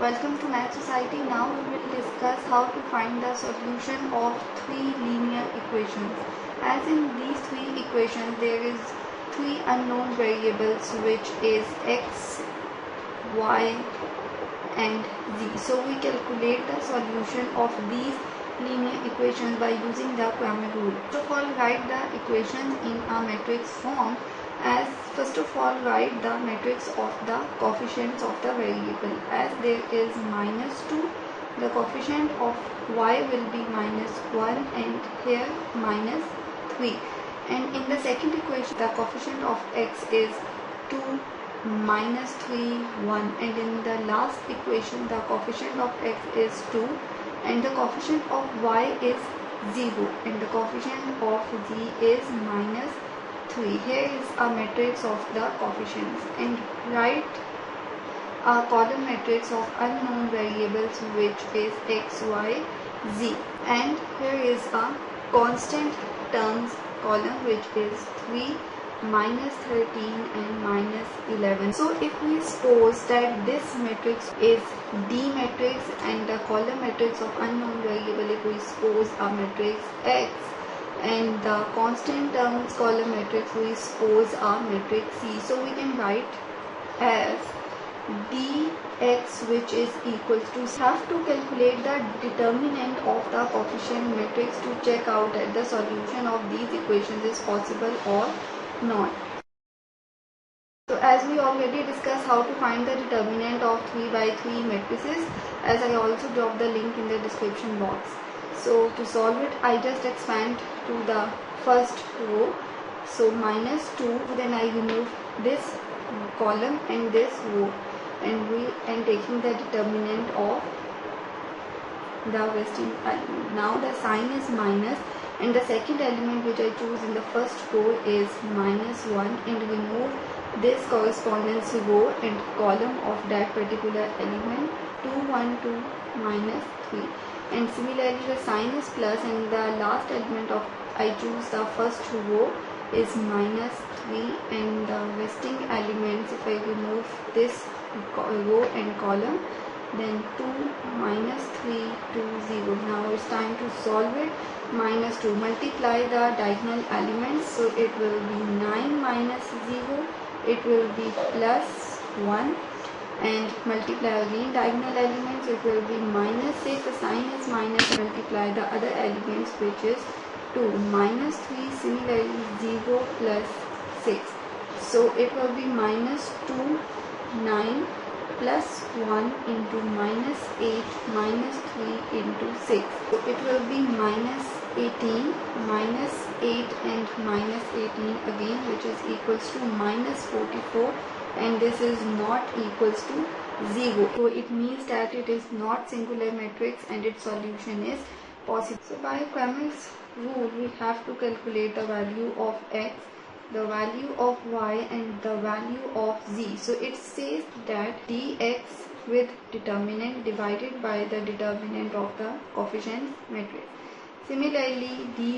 Welcome to Math Society. Now we will discuss how to find the solution of three linear equations. As in these three equations, there is three unknown variables, which is x, y and z. So we calculate the solution of these linear equations by using the Cramer rule. First of all, write the equations in a matrix form. First of all, write the matrix of the coefficients of the variable. As there is -2, the coefficient of y will be -1 and here -3. And in the second equation, the coefficient of x is 2, -3, 1. And in the last equation, the coefficient of x is 2 and the coefficient of y is 0 and the coefficient of z is -3. Here is a matrix of the coefficients, and write a column matrix of unknown variables, which is x, y, z. And here is a constant terms column, which is 3, -13 and -11. So if we suppose that this matrix is D matrix and the column matrix of unknown variable, if we suppose a matrix X, and the constant terms column matrix we suppose a matrix C. So we can write as dx, which is equals to, have to calculate the determinant of the coefficient matrix to check out that the solution of these equations is possible or not. So as we already discussed how to find the determinant of 3 by 3 matrices, as I also dropped the link in the description box. So to solve it, I just expand to the first row. So -2, then I remove this column and this row, and taking the determinant of the resting element. Now the sign is minus, and the second element which I choose in the first row is -1, and remove this correspondence row and column of that particular element. 2, 1, 2, -3. And similarly the sign is plus, and the last element of I choose the first row is -3, and the resting elements, if I remove this row and column, then 2, -3, 2, 0. Now it's time to solve it. -2, multiply the diagonal elements, so it will be 9 minus 0, it will be +1, and multiply again diagonal elements, it will be -6, the sign is minus, multiply the other elements, which is 2, -3, similarly 0 plus 6, so it will be -2, 9 plus 1 into -8 -3 into 6, so it will be -18, -8 and -18 again, which is equals to -44, and this is not equals to 0. So it means that it is not singular matrix and its solution is possible. So by Cramer's rule, we have to calculate the value of x, the value of y and the value of z. So it says that dx with determinant divided by the determinant of the coefficient matrix. Similarly, dy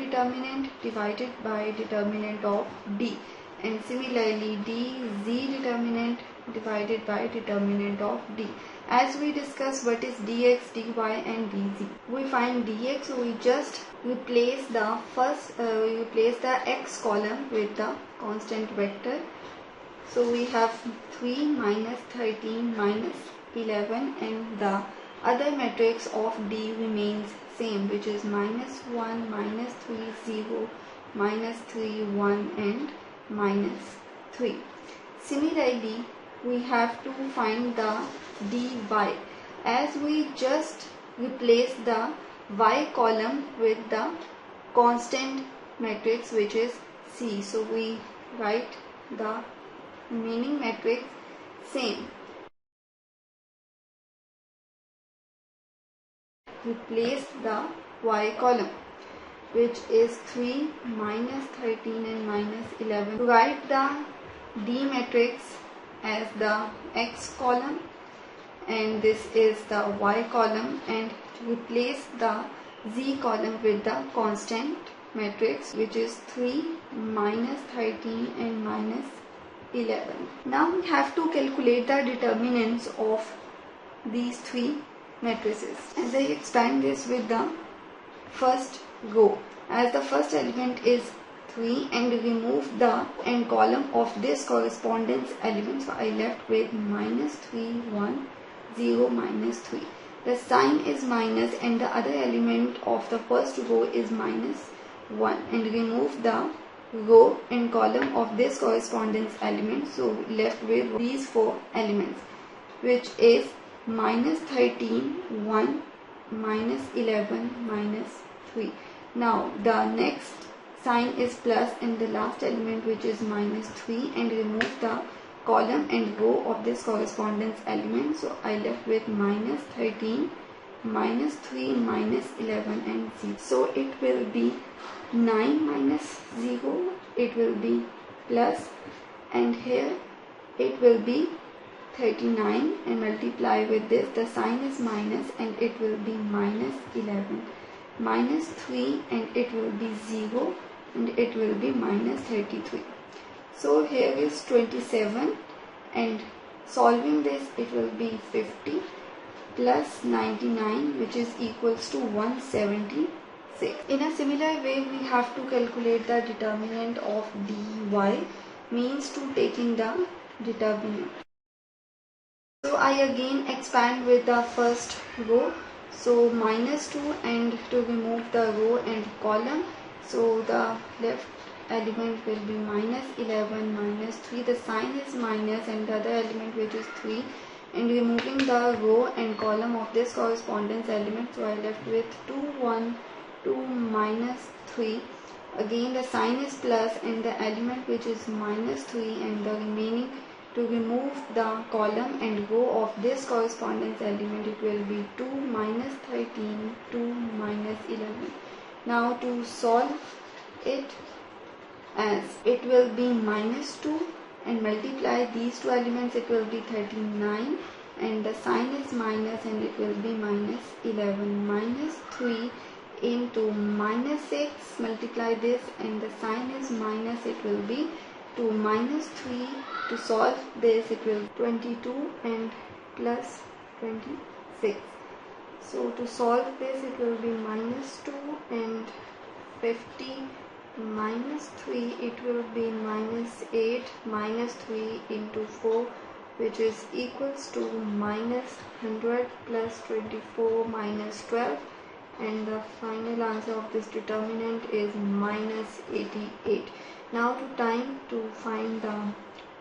determinant divided by determinant of d, and similarly dz determinant divided by determinant of d. As we discussed what is dx, dy and dz. We find dx, so we just replace the x column with the constant vector. So we have 3, -13, -11, and the other matrix of d remains same, which is -1, -3, 0, -3, 1 and -3. Similarly, we have to find the dy, as we just replace the y column with the constant matrix, which is C. So we write the remaining matrix same. Replace the y column, which is 3, -13 and -11. Write the D matrix as the x column, and this is the y column, and replace the z column with the constant matrix, which is 3, -13 and -11. Now we have to calculate the determinants of these three matrices. As I expand this with the first row, as the first element is 3 and remove the end column of this correspondence element, so I left with minus 3, 1, 0, minus 3. The sign is minus and the other element of the first row is minus 1, and remove the row and column of this correspondence element, so left with these four elements, which is minus 13, 1, minus 11, minus 3. Now the next sign is plus in the last element, which is minus 3, and remove the column and row of this correspondence element, so I left with minus 13, minus 3, minus 11 and 0. So it will be 9 minus 0, it will be plus, and here it will be 39, and multiply with this, the sign is minus and it will be minus 11, minus 3 and it will be 0, and it will be minus 33. So here is 27, and solving this it will be 50 plus 99, which is equals to 176. In a similar way, we have to calculate the determinant of dy, means to taking the determinant. So I again expand with the first row, so minus 2, and to remove the row and column, so the left element will be minus 11, minus 3, the sign is minus, and the other element, which is 3, and removing the row and column of this correspondence element, so I left with 2, 1, 2, minus 3. Again the sign is plus and the element which is minus 3, and the remaining, to remove the column and row of this correspondence element, it will be 2, minus 13, 2, minus 11. Now to solve it, as it will be minus 2, and multiply these two elements, it will be 39, and the sign is minus and it will be minus 11, minus 3 into minus 6, multiply this and the sign is minus, it will be 2, minus 3. To solve this, it will 22 and plus 26. So to solve this, it will be minus 2 and 50, minus 3, it will be minus 8, minus 3 into 4, which is equals to minus 100 plus 24 minus 12, and the final answer of this determinant is minus 88. Now time to find the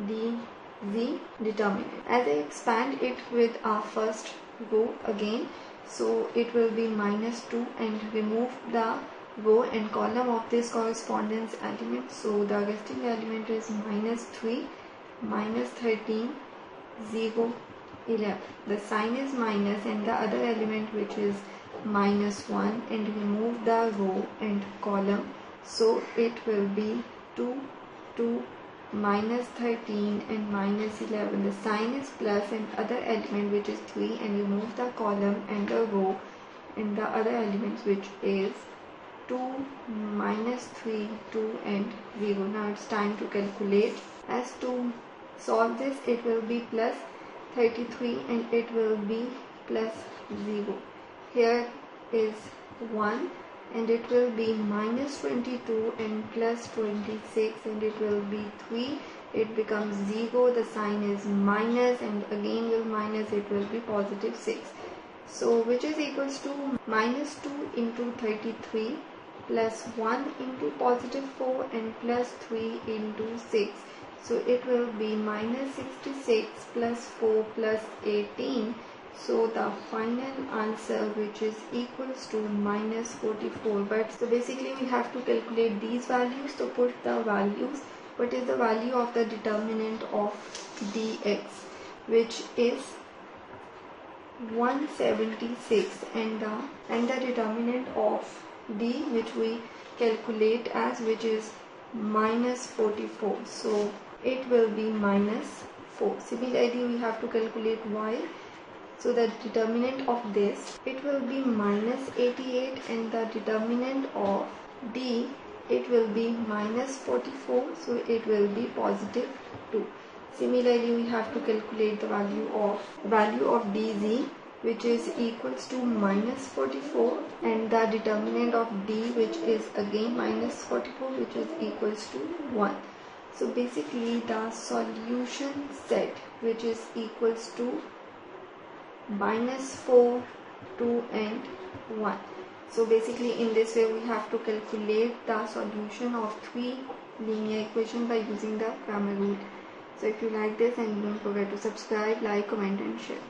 dz determinant. As I expand it with our first row again, so it will be minus 2, and remove the row and column of this correspondence element, so the resting element is minus 3, minus 13, 0, 11. The sign is minus and the other element, which is minus 1, and remove the row and column, so it will be 2, 2, minus 13 and minus 11. The sign is plus and other element, which is 3, and remove the column and the row and the other elements, which is 2, minus 3, 2 and 0. Now it's time to calculate. As to solve this, it will be plus 33 and it will be plus 0. Here is 1, and it will be minus 22 and plus 26, and it will be 3, it becomes 0, the sign is minus, and again with minus it will be positive 6. So which is equals to minus 2 into 33 plus 1 into positive 4 and plus 3 into 6. So it will be minus 66 plus 4 plus 18. So the final answer, which is equals to minus 44. But so basically we have to calculate these values. So put the values. What is the value of the determinant of dx, which is 176, and the determinant of d, which we calculate as, which is minus 44. So it will be minus 4. Similarly, we have to calculate y. So the determinant of this, it will be minus 88, and the determinant of d, it will be minus 44. So it will be positive 2. Similarly, we have to calculate the value of dz, which is equals to minus 44, and the determinant of D, which is again minus 44, which is equals to 1. So basically the solution set, which is equals to minus 4, 2 and 1. So basically in this way we have to calculate the solution of 3 linear equations by using the Cramer rule. So if you like this, and don't forget to subscribe, like, comment and share.